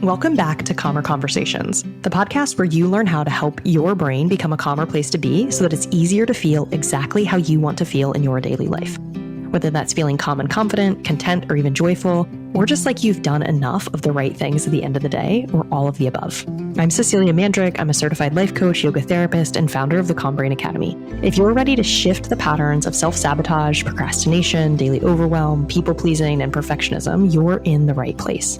Welcome back to Calmer Conversations, the podcast where you learn how to help your brain become a calmer place to be so that it's easier to feel exactly how you want to feel in your daily life. Whether that's feeling calm and confident, content, or even joyful, or just like you've done enough of the right things at the end of the day, or all of the above. I'm Cecilia Mandrick. I'm a certified life coach, yoga therapist, and founder of the Calm Brain Academy. If you're ready to shift the patterns of self-sabotage, procrastination, daily overwhelm, people-pleasing, and perfectionism, you're in the right place.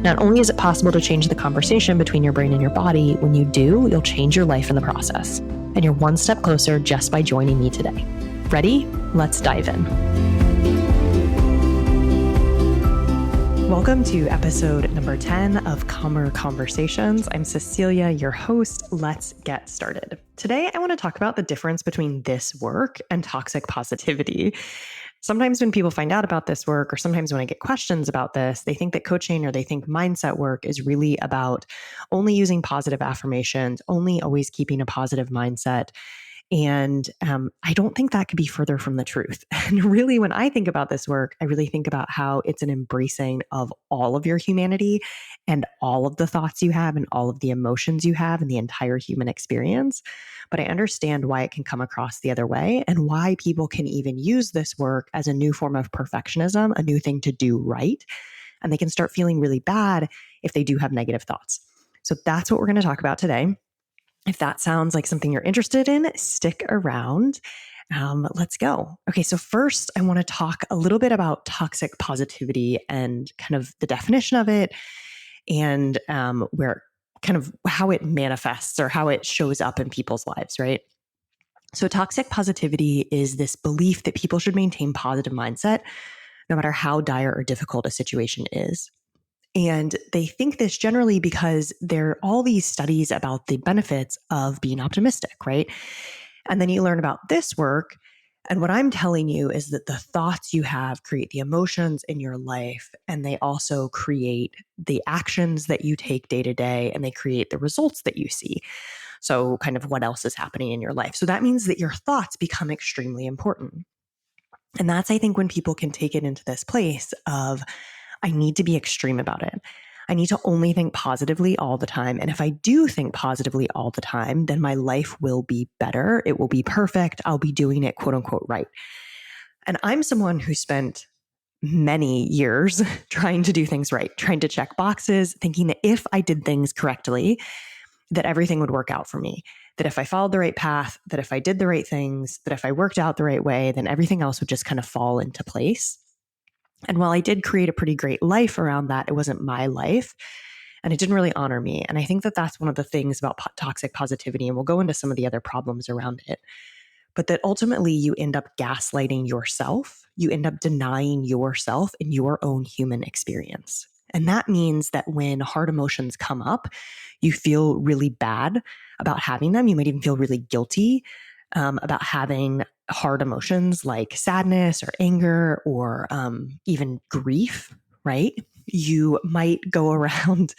Not only is it possible to change the conversation between your brain and your body, when you do, you'll change your life in the process. And you're one step closer just by joining me today. Ready? Let's dive in. Welcome to episode number 10 of Calmer Conversations. I'm Cecilia, your host. Let's get started. Today, I want to talk about the difference between this work and toxic positivity. Sometimes when people find out about this work, or sometimes when I get questions about this, they think that coaching or they think mindset work is really about only using positive affirmations, only always keeping a positive mindset. And I don't think that could be further from the truth. And really, when I think about this work, I really think about how it's an embracing of all of your humanity and all of the thoughts you have and all of the emotions you have and the entire human experience. But I understand why it can come across the other way and why people can even use this work as a new form of perfectionism, a new thing to do right. And they can start feeling really bad if they do have negative thoughts. So that's what we're going to talk about today. If that sounds like something you're interested in, stick around. Let's go. Okay, so first, I want to talk a little bit about toxic positivity and kind of the definition of it and where kind of how it manifests or how it shows up in people's lives, right? So toxic positivity is this belief that people should maintain positive mindset no matter how dire or difficult a situation is. And they think this generally because there are all these studies about the benefits of being optimistic, right? And then you learn about this work. And what I'm telling you is that the thoughts you have create the emotions in your life, and they also create the actions that you take day to day, and they create the results that you see. So kind of what else is happening in your life. So that means that your thoughts become extremely important. And that's, I think, when people can take it into this place of, I need to be extreme about it. I need to only think positively all the time. And if I do think positively all the time, then my life will be better. It will be perfect. I'll be doing it, quote unquote, right. And I'm someone who spent many years trying to do things right, trying to check boxes, thinking that if I did things correctly, that everything would work out for me. That if I followed the right path, that if I did the right things, that if I worked out the right way, then everything else would just kind of fall into place. And while I did create a pretty great life around that, it wasn't my life and it didn't really honor me. And I think that that's one of the things about toxic positivity. And we'll go into some of the other problems around it. But that ultimately you end up gaslighting yourself. You end up denying yourself in your own human experience. And that means that when hard emotions come up, you feel really bad about having them. You might even feel really guilty about having hard emotions like sadness or anger or even grief, right? You might go around.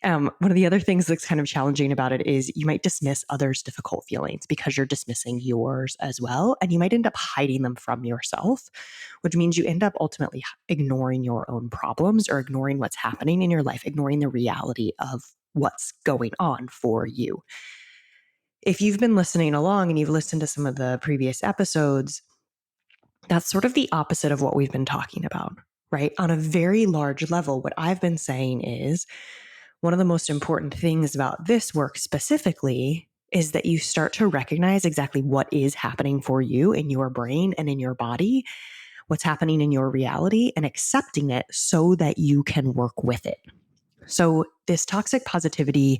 One of the other things that's kind of challenging about it is you might dismiss others' difficult feelings because you're dismissing yours as well. And you might end up hiding them from yourself, which means you end up ultimately ignoring your own problems or ignoring what's happening in your life, ignoring the reality of what's going on for you. If you've been listening along and you've listened to some of the previous episodes, that's sort of the opposite of what we've been talking about, right? On a very large level, what I've been saying is one of the most important things about this work specifically is that you start to recognize exactly what is happening for you in your brain and in your body, what's happening in your reality, and accepting it so that you can work with it. So this toxic positivity,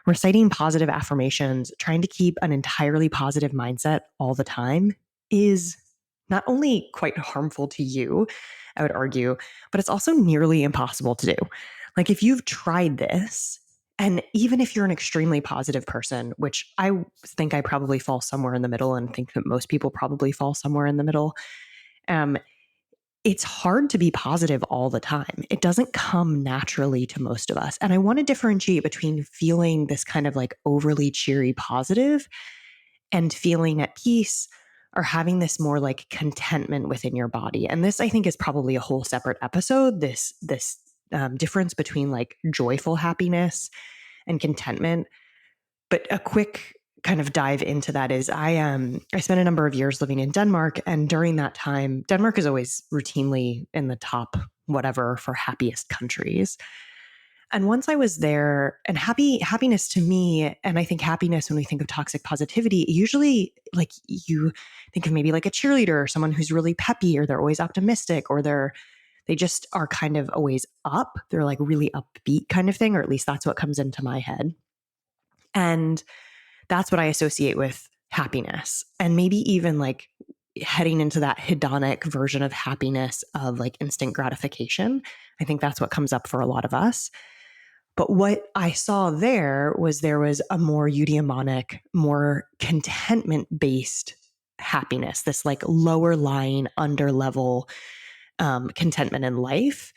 reciting positive affirmations, trying to keep an entirely positive mindset all the time is not only quite harmful to you, I would argue, but it's also nearly impossible to do. Like if you've tried this, and even if you're an extremely positive person, which I think I probably fall somewhere in the middle and think that most people probably fall somewhere in the middle, it's hard to be positive all the time. It doesn't come naturally to most of us. And I want to differentiate between feeling this kind of like overly cheery positive and feeling at peace or having this more like contentment within your body. And this, I think, is probably a whole separate episode, this difference between like joyful happiness and contentment. But a quick kind of dive into that is I spent a number of years living in Denmark, and during that time, Denmark is always routinely in the top whatever for happiest countries. And once I was there, and happiness to me, and I think happiness when we think of toxic positivity, usually like you think of maybe like a cheerleader or someone who's really peppy, or they're always optimistic, or they just are kind of always up. They're like really upbeat kind of thing, or at least that's what comes into my head. And that's what I associate with happiness. And maybe even like heading into that hedonic version of happiness of like instant gratification. I think that's what comes up for a lot of us. But what I saw there was a more eudaimonic, more contentment based happiness, this like lower lying under level contentment in life,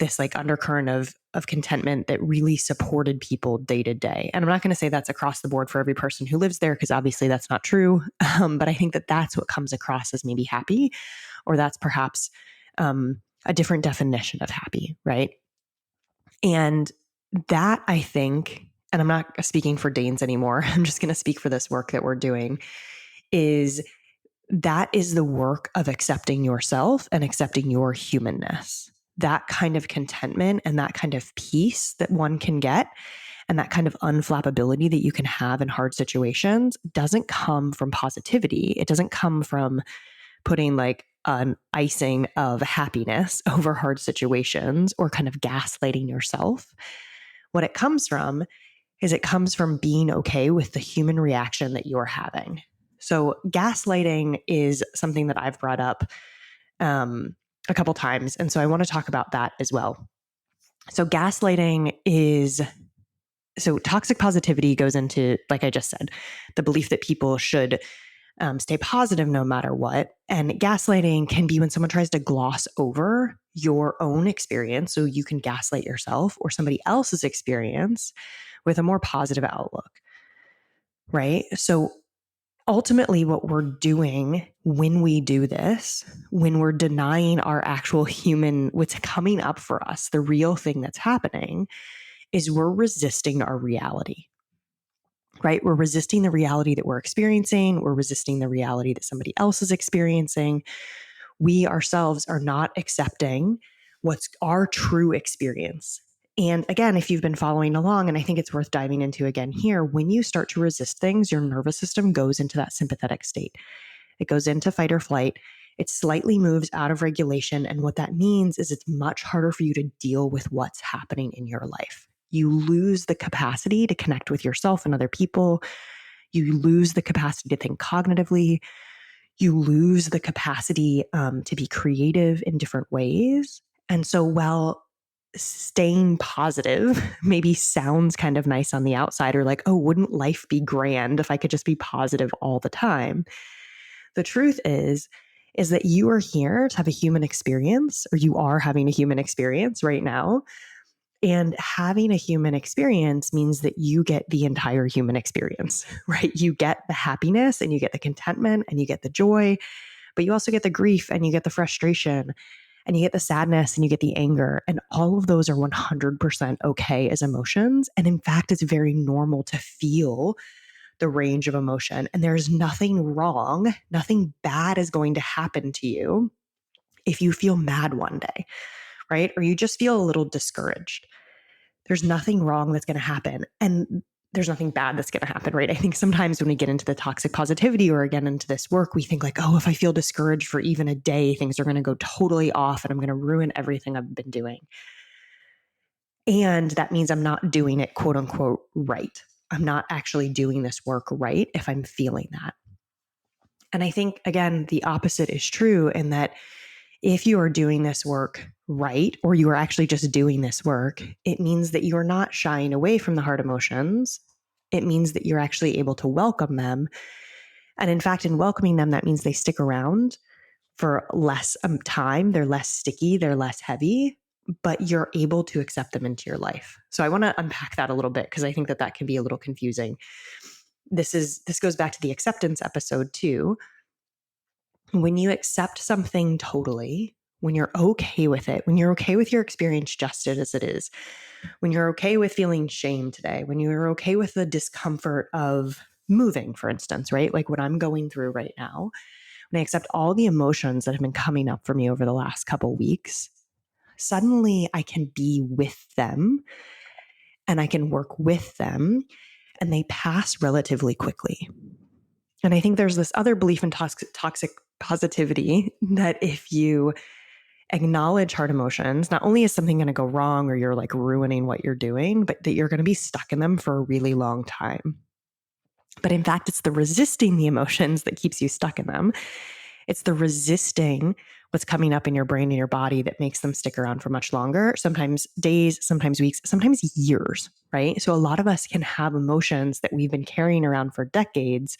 this like undercurrent of contentment that really supported people day to day. And I'm not going to say that's across the board for every person who lives there, because obviously that's not true. But I think that that's what comes across as maybe happy, or that's perhaps a different definition of happy, right? And that I think, and I'm not speaking for Danes anymore, I'm just going to speak for this work that we're doing, is that is the work of accepting yourself and accepting your humanness. That kind of contentment and that kind of peace that one can get, and that kind of unflappability that you can have in hard situations, doesn't come from positivity. It doesn't come from putting like an icing of happiness over hard situations or kind of gaslighting yourself. What it comes from is it comes from being okay with the human reaction that you're having. So gaslighting is something that I've brought up a couple times. And so I want to talk about that as well. So toxic positivity goes into, like I just said, the belief that people should stay positive no matter what. And gaslighting can be when someone tries to gloss over your own experience so you can gaslight yourself or somebody else's experience with a more positive outlook, right? So ultimately, what we're doing when we do this, when we're denying our actual human, what's coming up for us, the real thing that's happening, is we're resisting our reality, right? We're resisting the reality that we're experiencing. We're resisting the reality that somebody else is experiencing. We ourselves are not accepting what's our true experience. And again, if you've been following along, and I think it's worth diving into again here, when you start to resist things, your nervous system goes into that sympathetic state. It goes into fight or flight. It slightly moves out of regulation. And what that means is it's much harder for you to deal with what's happening in your life. You lose the capacity to connect with yourself and other people. You lose the capacity to think cognitively. You lose the capacity to be creative in different ways. And so while staying positive maybe sounds kind of nice on the outside, or like, oh, wouldn't life be grand if I could just be positive all the time? The truth is that you are here to have a human experience, or you are having a human experience right now. And having a human experience means that you get the entire human experience, right? You get the happiness and you get the contentment and you get the joy, but you also get the grief and you get the frustration and you get the sadness and you get the anger. And all of those are 100% okay as emotions. And in fact, it's very normal to feel the range of emotion. And there's nothing wrong, nothing bad is going to happen to you if you feel mad one day, right? Or you just feel a little discouraged. There's nothing wrong that's going to happen. And there's nothing bad that's going to happen, right? I think sometimes when we get into the toxic positivity or again into this work, we think like, oh, if I feel discouraged for even a day, things are going to go totally off and I'm going to ruin everything I've been doing. And that means I'm not doing it, quote unquote, right. I'm not actually doing this work right if I'm feeling that. And I think, again, the opposite is true in that if you are doing this work right, or you are actually just doing this work, it means that you are not shying away from the hard emotions. It means that you're actually able to welcome them. And in fact, in welcoming them, that means they stick around for less time. They're less sticky. They're less heavy, but you're able to accept them into your life. So I want to unpack that a little bit because I think that can be a little confusing. This goes back to the acceptance episode too. When you accept something totally, when you're okay with it, when you're okay with your experience just as it is, when you're okay with feeling shame today, when you're okay with the discomfort of moving, for instance, right? Like what I'm going through right now, when I accept all the emotions that have been coming up for me over the last couple weeks, suddenly I can be with them and I can work with them, and they pass relatively quickly. And I think there's this other belief in toxic positivity that if you acknowledge hard emotions, not only is something going to go wrong or you're like ruining what you're doing, but that you're going to be stuck in them for a really long time. But in fact, it's the resisting the emotions that keeps you stuck in them. It's the resisting what's coming up in your brain and your body that makes them stick around for much longer, sometimes days, sometimes weeks, sometimes years, right? So a lot of us can have emotions that we've been carrying around for decades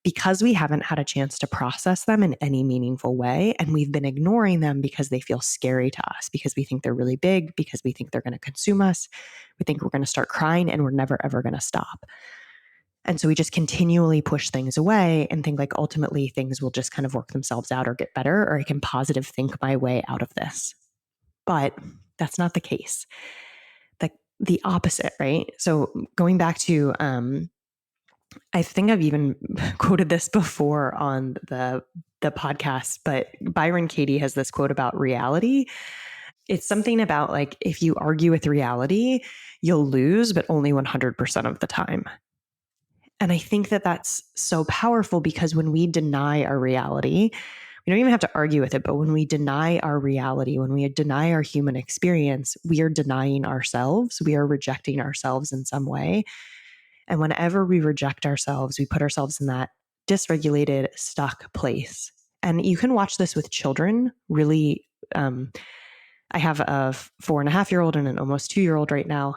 because we haven't had a chance to process them in any meaningful way. And we've been ignoring them because they feel scary to us, because we think they're really big, because we think they're going to consume us. We think we're going to start crying and we're never, ever going to stop. And so we just continually push things away and think like ultimately things will just kind of work themselves out or get better, or I can positive think my way out of this. But that's not the case. The opposite, right? So going back to, I think I've even quoted this before on the podcast, but Byron Katie has this quote about reality. It's something about like, if you argue with reality, you'll lose, but only 100% of the time. And I think that that's so powerful because when we deny our reality, we don't even have to argue with it, but when we deny our reality, when we deny our human experience, we are denying ourselves. We are rejecting ourselves in some way. And whenever we reject ourselves, we put ourselves in that dysregulated, stuck place. And you can watch this with children really. I have a 4.5-year-old and an almost 2-year-old right now.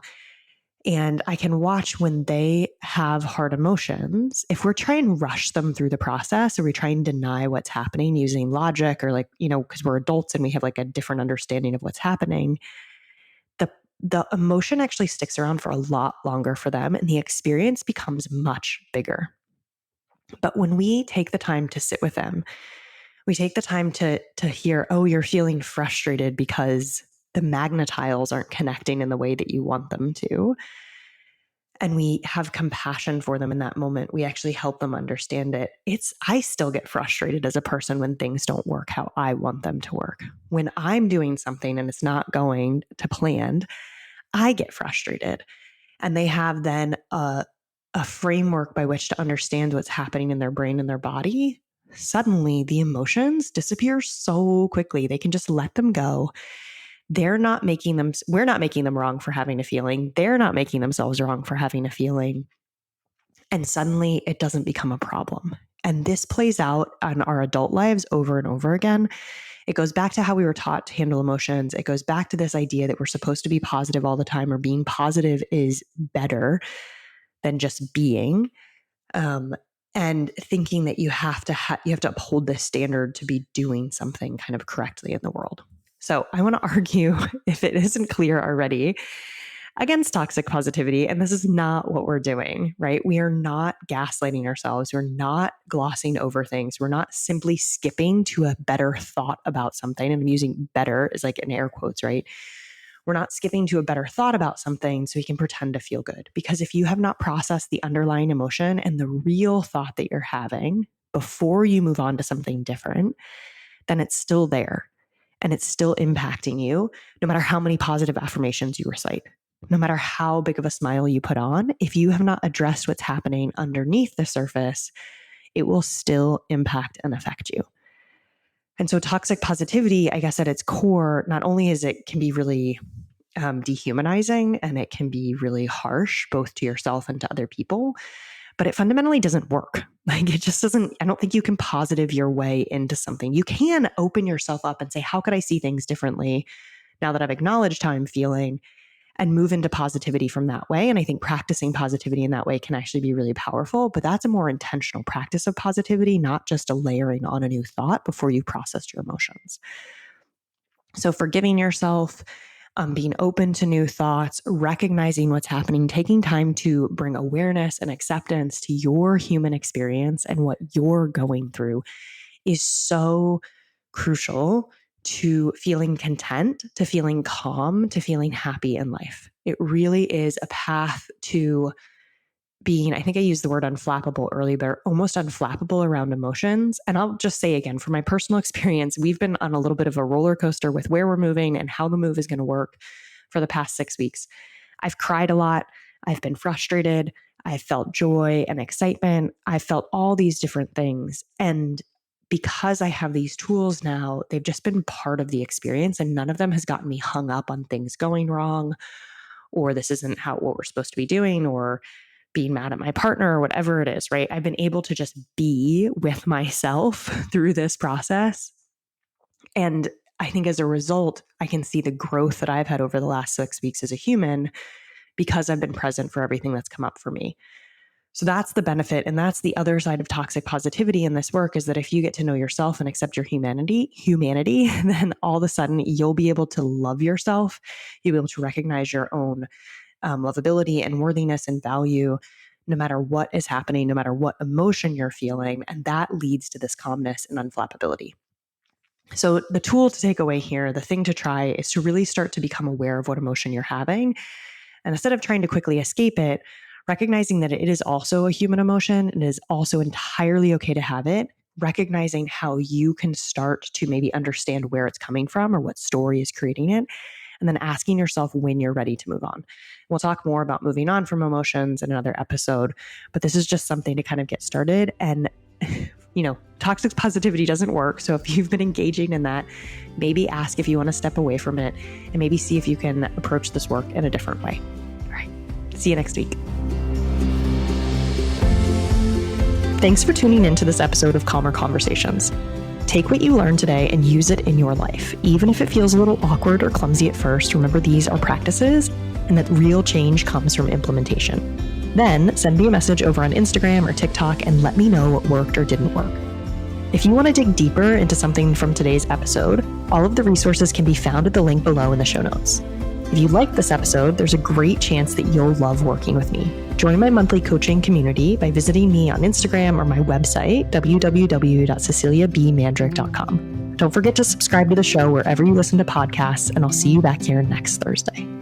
And I can watch when they have hard emotions. If we're trying to rush them through the process or we try and deny what's happening using logic or like, because we're adults and we have like a different understanding of what's happening, the emotion actually sticks around for a lot longer for them and the experience becomes much bigger. But when we take the time to sit with them, we take the time to hear, oh, you're feeling frustrated because the magnetiles aren't connecting in the way that you want them to. And we have compassion for them in that moment. We actually help them understand it. I still get frustrated as a person when things don't work how I want them to work. When I'm doing something and it's not going to plan, I get frustrated. And they have then a framework by which to understand what's happening in their brain and their body. Suddenly the emotions disappear so quickly. They can just let them go. We're not making them wrong for having a feeling. They're not making themselves wrong for having a feeling. And suddenly it doesn't become a problem. And this plays out on our adult lives over and over again. It goes back to how we were taught to handle emotions. It goes back to this idea that we're supposed to be positive all the time, or being positive is better than just being. And thinking that you have to uphold this standard to be doing something kind of correctly in the world. So I want to argue, if it isn't clear already, against toxic positivity. And this is not what we're doing, right? We are not gaslighting ourselves. We're not glossing over things. We're not simply skipping to a better thought about something. And I'm using better as like in air quotes, right? We're not skipping to a better thought about something so we can pretend to feel good. Because if you have not processed the underlying emotion and the real thought that you're having before you move on to something different, then it's still there and it's still impacting you, no matter how many positive affirmations you recite, no matter how big of a smile you put on. If you have not addressed what's happening underneath the surface, it will still impact and affect you. And so toxic positivity, I guess at its core, not only is it can be really dehumanizing and it can be really harsh, both to yourself and to other people, but it fundamentally doesn't work. Like it just doesn't, I don't think you can positive your way into something. You can open yourself up and say, how could I see things differently now that I've acknowledged how I'm feeling, and move into positivity from that way. And I think practicing positivity in that way can actually be really powerful, but that's a more intentional practice of positivity, not just a layering on a new thought before you processed your emotions. So forgiving yourself, being open to new thoughts, recognizing what's happening, taking time to bring awareness and acceptance to your human experience and what you're going through is so crucial to feeling content, to feeling calm, to feeling happy in life. It really is a path to being, I think I used the word unflappable earlier, almost unflappable around emotions. And I'll just say again, from my personal experience, we've been on a little bit of a roller coaster with where we're moving and how the move is going to work for the past 6 weeks. I've cried a lot. I've been frustrated. I've felt joy and excitement. I've felt all these different things. And because I have these tools now, they've just been part of the experience, and none of them has gotten me hung up on things going wrong, or this isn't what we're supposed to be doing, or being mad at my partner, or whatever it is, right? I've been able to just be with myself through this process. And I think as a result, I can see the growth that I've had over the last 6 weeks as a human because I've been present for everything that's come up for me. So that's the benefit. And that's the other side of toxic positivity in this work, is that if you get to know yourself and accept your humanity, then all of a sudden you'll be able to love yourself. You'll be able to recognize your own lovability and worthiness and value, no matter what is happening, no matter what emotion you're feeling. And that leads to this calmness and unflappability. So the tool to take away here, the thing to try, is to really start to become aware of what emotion you're having. And instead of trying to quickly escape it, recognizing that it is also a human emotion and it is also entirely okay to have it, recognizing how you can start to maybe understand where it's coming from or what story is creating it, and then asking yourself when you're ready to move on. We'll talk more about moving on from emotions in another episode, but this is just something to kind of get started. And toxic positivity doesn't work. So if you've been engaging in that, maybe ask if you want to step away from it and maybe see if you can approach this work in a different way. All right. See you next week. Thanks for tuning into this episode of Calmer Conversations. Take what you learned today and use it in your life. Even if it feels a little awkward or clumsy at first, remember these are practices and that real change comes from implementation. Then send me a message over on Instagram or TikTok and let me know what worked or didn't work. If you want to dig deeper into something from today's episode, all of the resources can be found at the link below in the show notes. If you liked this episode, there's a great chance that you'll love working with me. Join my monthly coaching community by visiting me on Instagram or my website, www.ceciliabmandrick.com. Don't forget to subscribe to the show wherever you listen to podcasts, and I'll see you back here next Thursday.